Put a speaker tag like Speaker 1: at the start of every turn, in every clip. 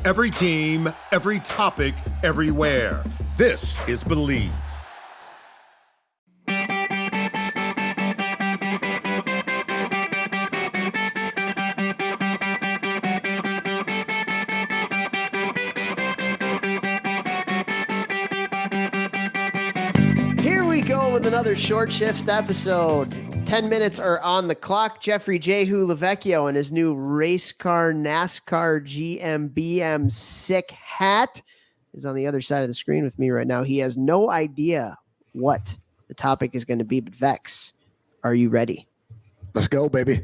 Speaker 1: Every team, every topic, everywhere. This is Believe.
Speaker 2: Here we go with another Short Shifts episode. 10 minutes are on the clock. Jeffrey Jehu Lavecchio and his new race car NASCAR GMBM sick hat is on the other side of the screen with me right now. He has no idea what the topic is going to be, but Vex, are you ready?
Speaker 3: Let's go, baby.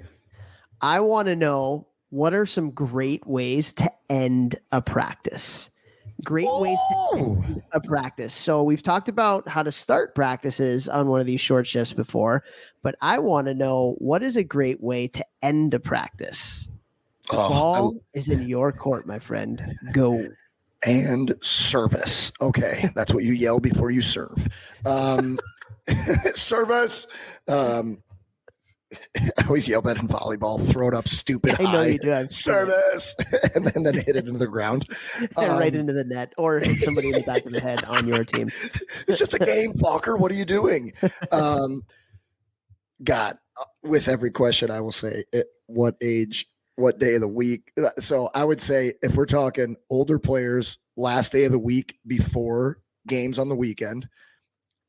Speaker 2: I want to know, what are some great ways to end a practice? Great ways to end a practice. So we've talked about how to start practices on one of these short shifts before, but I want to know, what is a great way to end a practice? The ball is in your court, my friend. Go.
Speaker 3: And service. Okay, that's what you yell before you serve. Service. I always yell that in volleyball. Throw it up stupid high.
Speaker 2: I know you do. I'm
Speaker 3: service. And then hit it into the ground.
Speaker 2: Right into the net, or hit somebody in the back of the head on your team.
Speaker 3: It's just a game, Falker. What are you doing? God, with every question, I will say, what age, what day of the week? So I would say, if we're talking older players, last day of the week before games on the weekend,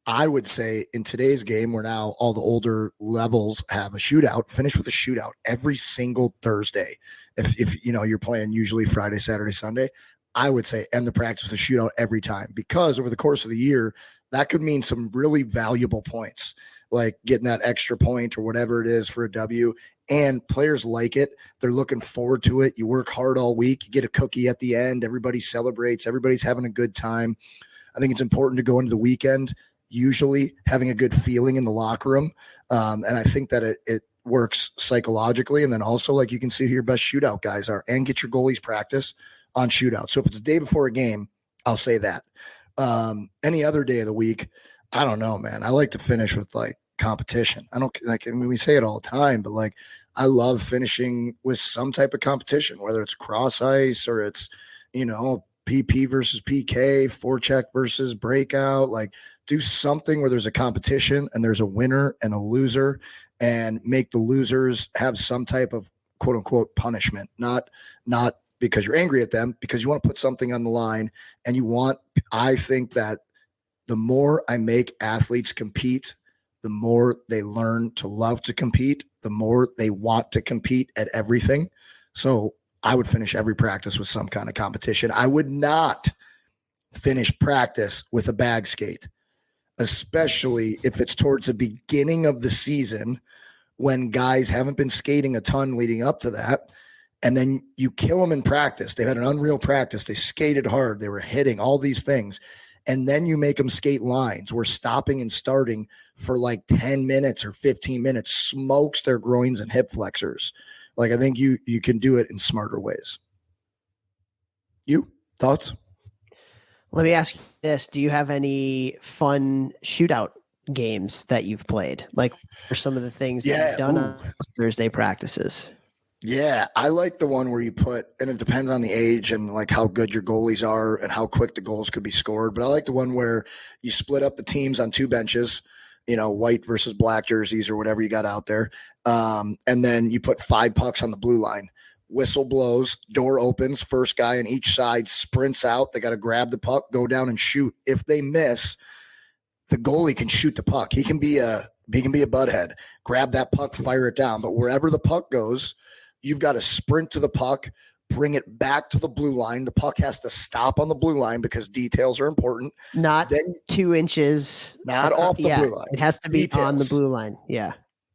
Speaker 3: I would say in today's game, where now all the older levels have a shootout, finish with a shootout every single Thursday. If you know you're playing usually Friday, Saturday, Sunday, I would say end the practice with a shootout every time, because over the course of the year, that could mean some really valuable points, like getting that extra point or whatever it is for a W. And players like it. They're looking forward to it. You work hard all week. You get a cookie at the end. Everybody celebrates. Everybody's having a good time. I think it's important to go into the weekend usually having a good feeling in the locker room. And I think that it works psychologically. And then also, like, you can see who your best shootout guys are and get your goalies practice on shootout. So if it's a day before a game, I'll say that. Any other day of the week, I don't know, man. I like to finish with like competition. I mean, we say it all the time, but like, I love finishing with some type of competition, whether it's cross ice or it's, PP versus PK, forecheck versus breakout. Like, do something where there's a competition and there's a winner and a loser, and make the losers have some type of quote unquote punishment, not because you're angry at them, because you want to put something on the line. And I think that the more I make athletes compete, the more they learn to love to compete, the more they want to compete at everything. So I would finish every practice with some kind of competition. I would not finish practice with a bag skate, especially if it's towards the beginning of the season when guys haven't been skating a ton leading up to that. And then you kill them in practice. They had an unreal practice. They skated hard. They were hitting all these things. And then you make them skate lines where stopping and starting for like 10 minutes or 15 minutes smokes their groins and hip flexors. Like, I think you can do it in smarter ways. You? Thoughts?
Speaker 2: Let me ask you this. Do you have any fun shootout games that you've played? Like, for some of the things that you've done on Thursday practices?
Speaker 3: Yeah, I like the one where you put, and it depends on the age and like how good your goalies are and how quick the goals could be scored. But I like the one where you split up the teams on two benches, white versus black jerseys or whatever you got out there. And then you put 5 pucks on the blue line. Whistle blows, door opens, first guy on each side sprints out. They got to grab the puck, go down and shoot. If they miss, the goalie can shoot the puck. He can be a butthead. Grab that puck, fire it down. But wherever the puck goes, you've got to sprint to the puck, bring it back to the blue line. The puck has to stop on the blue line because details are important.
Speaker 2: Not 2 inches.
Speaker 3: Not off the blue line.
Speaker 2: It has to be on the blue line. Yeah.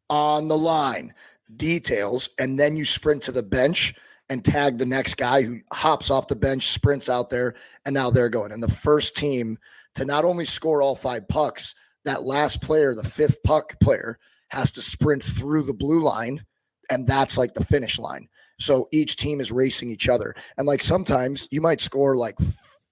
Speaker 3: On the line. Details. And then you sprint to the bench and tag the next guy who hops off the bench, sprints out there, and now they're going. And the first team to not only score all 5 pucks, that last player, the 5th puck player, has to sprint through the blue line, and that's like the finish line. So each team is racing each other. And like sometimes you might score like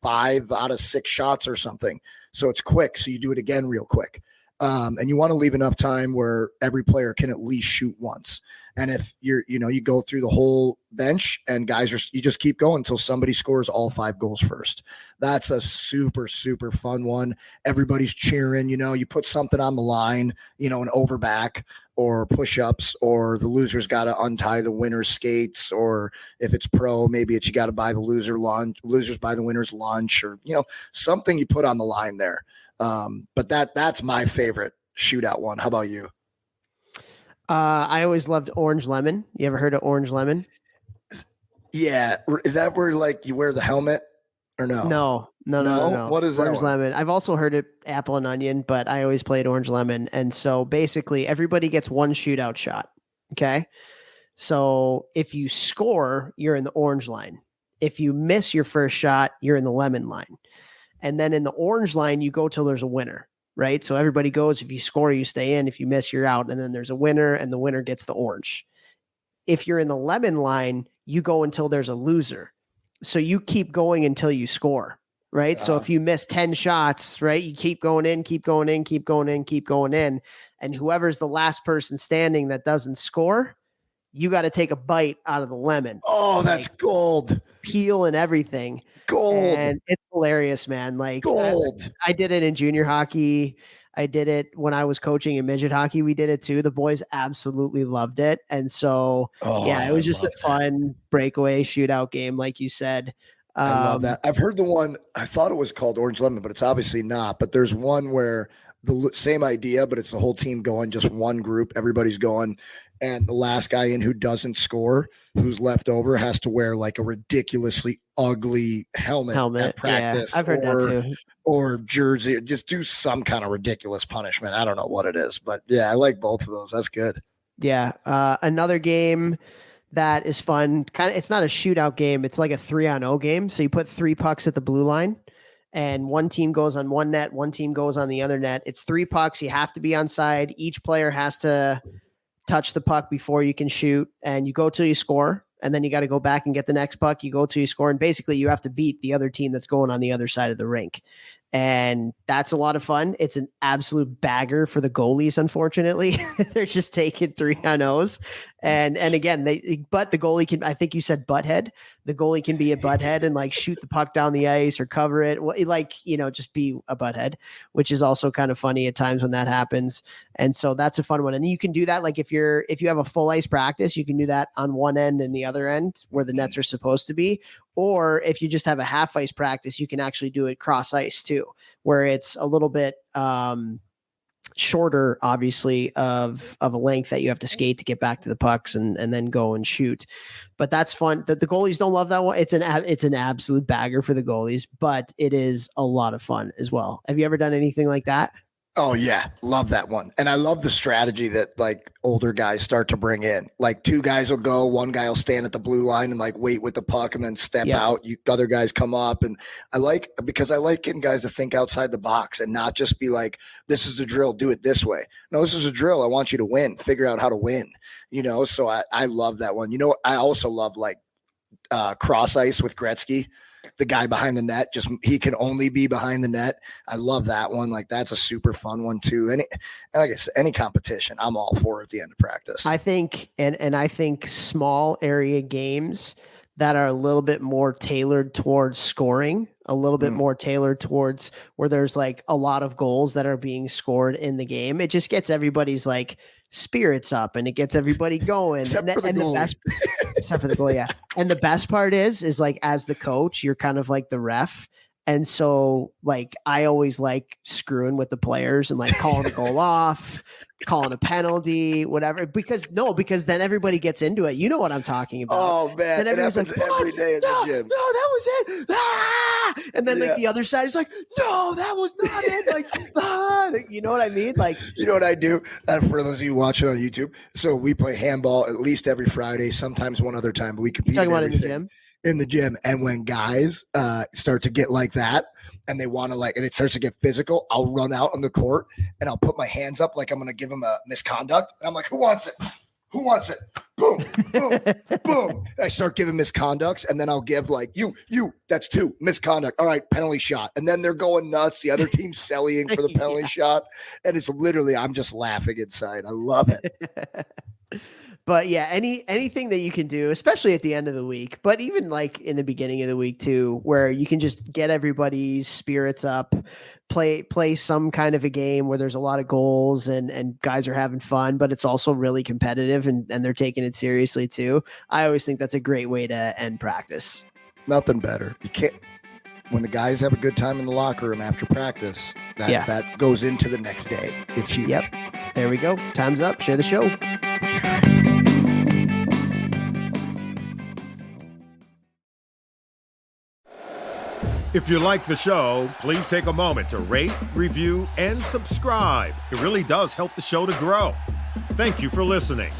Speaker 3: 5 out of 6 shots or something. So it's quick. So you do it again real quick. And you want to leave enough time where every player can at least shoot once. And if you go through the whole bench and you just keep going until somebody scores all 5 goals first. That's a super, super fun one. Everybody's cheering, you put something on the line, an overback or push-ups, or the loser's got to untie the winner's skates, or if it's pro, maybe you got to buy the losers buy the winner's lunch, or, something you put on the line there. But that's my favorite shootout one. How about you?
Speaker 2: I always loved Orange Lemon. You ever heard of Orange Lemon?
Speaker 3: Yeah. Is that where you wear the helmet or no?
Speaker 2: No.
Speaker 3: What is
Speaker 2: Orange
Speaker 3: that one?
Speaker 2: Lemon? I've also heard it Apple and Onion, but I always played Orange Lemon. And so basically everybody gets one shootout shot. Okay. So if you score, you're in the orange line. If you miss your first shot, you're in the lemon line. And then in the orange line, you go till there's a winner. Right. So everybody goes, if you score, you stay in, if you miss, you're out. And then there's a winner, and the winner gets the orange. If you're in the lemon line, you go until there's a loser. So you keep going until you score. Right. So if you miss 10 shots, right, you keep going in, keep going in, keep going in, keep going in. And whoever's the last person standing that doesn't score, you got to take a bite out of the lemon.
Speaker 3: Oh, that's gold.
Speaker 2: Peel and everything.
Speaker 3: Gold.
Speaker 2: And it's hilarious, man. Like
Speaker 3: gold.
Speaker 2: I did it in junior hockey. I did it when I was coaching in midget hockey. We did it too. The boys absolutely loved it. And so, it was just a fun breakaway shootout game, like you said.
Speaker 3: I love that. I've heard the one, I thought it was called Orange Lemon, but it's obviously not. But there's one where the same idea, but it's the whole team going, just one group, everybody's going. And the last guy in who doesn't score, who's left over, has to wear like a ridiculously ugly helmet at practice.
Speaker 2: Yeah, I've heard that too.
Speaker 3: Or jersey, just do some kind of ridiculous punishment. I don't know what it is, but yeah, I like both of those. That's good.
Speaker 2: Yeah. Another game that is fun. It's not a shootout game. It's like a 3-on-0 game. So you put 3 pucks at the blue line, and one team goes on one net, one team goes on the other net. It's 3 pucks. You have to be on side. Each player has to touch the puck before you can shoot, and you go till you score, and then you got to go back and get the next puck. You go till you score, and basically you have to beat the other team that's going on the other side of the rink. And that's a lot of fun. It's an absolute bagger for the goalies, unfortunately. They're just taking 3-on-0s. And again, but the goalie can, I think you said butthead. The goalie can be a butthead and like shoot the puck down the ice or cover it. Just be a butthead, which is also kind of funny at times when that happens. And so that's a fun one. And you can do that. Like if you have a full ice practice, you can do that on one end and the other end where the nets are supposed to be. Or if you just have a half ice practice, you can actually do it cross ice too, where it's a little bit shorter, obviously, of a length that you have to skate to get back to the pucks and then go and shoot. But that's fun. The goalies don't love that one. It's an absolute bagger for the goalies, but it is a lot of fun as well. Have you ever done anything like that?
Speaker 3: Oh yeah, love that one. And I love the strategy that like older guys start to bring in. Like 2 guys will go, one guy will stand at the blue line and like wait with the puck and then step out. Other guys come up, and I like getting guys to think outside the box and not just be like, this is the drill, do it this way. No, this is a drill. I want you to win. Figure out how to win. So I love that one. I also love like cross ice with Gretzky. The guy behind the net, he can only be behind the net. I love that one. Like that's a super fun one too. And like I said, any competition, I'm all for at the end of practice.
Speaker 2: I think, and I think small area games that are a little bit more tailored towards scoring, a little bit more tailored towards where there's like a lot of goals that are being scored in the game. It just gets everybody's like spirits up and it gets everybody going. Except for the goal. Yeah. And the best part is like, as the coach, you're kind of like the ref. And so like, I always like screwing with the players and like calling a goal off, calling a penalty, whatever, because then everybody gets into it. You know what I'm talking about.
Speaker 3: Oh man.
Speaker 2: And everyone's like,
Speaker 3: every day in the gym.
Speaker 2: No, that was it. Ah! And then like the other side is like, no, that was not it. Like, you know what I mean? Like,
Speaker 3: you know what I do? For those of you watching on YouTube. So we play handball at least every Friday, sometimes one other time, but we compete.
Speaker 2: Talking about in the gym?
Speaker 3: In the gym. And when guys start to get like that and they want to and it starts to get physical, I'll run out on the court and I'll put my hands up like I'm going to give them a misconduct. And I'm like, who wants it? Who wants it? Boom, boom, boom. I start giving misconducts, and then I'll give like you, that's 2 misconduct. All right, penalty shot. And then they're going nuts. The other team's selling for the penalty shot. And it's literally, I'm just laughing inside. I love it.
Speaker 2: But yeah, anything that you can do, especially at the end of the week, but even like in the beginning of the week too, where you can just get everybody's spirits up, play some kind of a game where there's a lot of goals and guys are having fun, but it's also really competitive and they're taking it seriously too. I always think that's a great way to end practice.
Speaker 3: Nothing better. You can't, when the guys have a good time in the locker room after practice, that goes into the next day. It's huge.
Speaker 2: Yep. There we go. Time's up. Share the show.
Speaker 1: If you like the show, please take a moment to rate, review, and subscribe. It really does help the show to grow. Thank you for listening.